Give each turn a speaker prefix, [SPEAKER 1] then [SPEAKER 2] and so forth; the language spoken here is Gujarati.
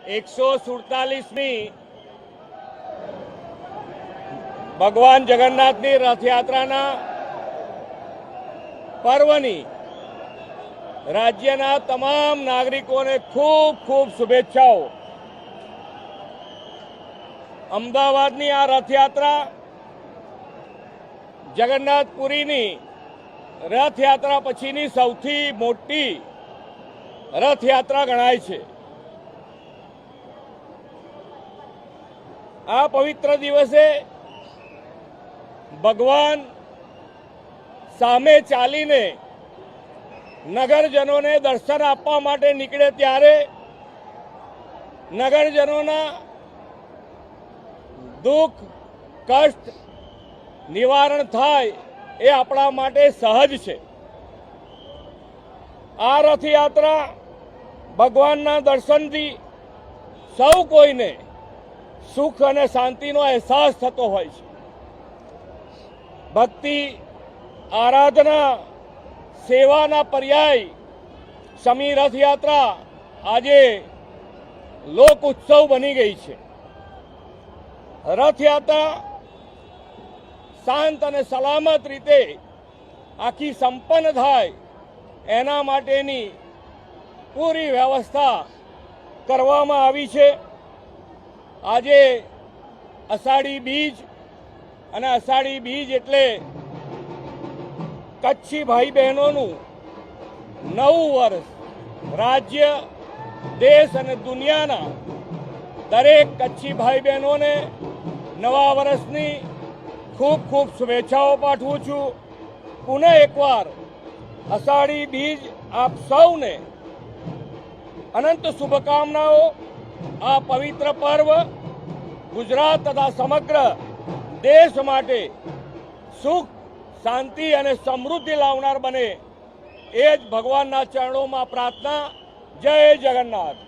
[SPEAKER 1] 147મી ભગવાન જગન્નાથની રથયાત્રાના પર્વની રાજ્યના તમામ નાગરિકોને ખૂબ ખૂબ શુભેચ્છાઓ। અમદાવાદની આ રથયાત્રા જગન્નાથપુરીની રથયાત્રા પછીની સૌથી મોટી રથયાત્રા ગણાય છે। આ પવિત્ર દિવસે ભગવાન સામે ચાલીને નગરજનોને દર્શન આપવા માટે નીકળે ત્યારે નગરજનોના દુઃખ કષ્ટ નિવારણ થાય એ આપણા માટે સહજ છે। આ રથયાત્રા ભગવાનના દર્શનથી સૌ કોઈને સુખ અને શાંતિનો અહેસાસ થતો હોય છે। ભક્તિ આરાધના સેવાના પર્યાય શમી રથયાત્રા આજે લોક ઉત્સવ બની ગઈ છે। રથયાત્રા શાંત અને સલામત રીતે આખી સંપન્ન થાય એના માટેની પૂરી વ્યવસ્થા કરવામાં આવી છે। આજે અષાઢી બીજ અને અષાઢી બીજ એટલે કચ્છી ભાઈ બહેનોનું નવું વર્ષ। રાજ્ય દેશ અને દુનિયાના દરેક કચ્છી ભાઈ બહેનોને નવા વર્ષની ખૂબ ખૂબ શુભેચ્છાઓ પાઠવું છું। પુનઃ એકવાર અષાઢી બીજ આપ સૌને અનંત શુભકામનાઓ। આ પવિત્ર પર્વ ગુજરાત તથા સમગ્ર દેશ માટે સુખ શાંતિ અને સમૃદ્ધિ લાવનાર બને એ જ ભગવાનના ચરણોમાં પ્રાર્થના। જય જગન્નાથ।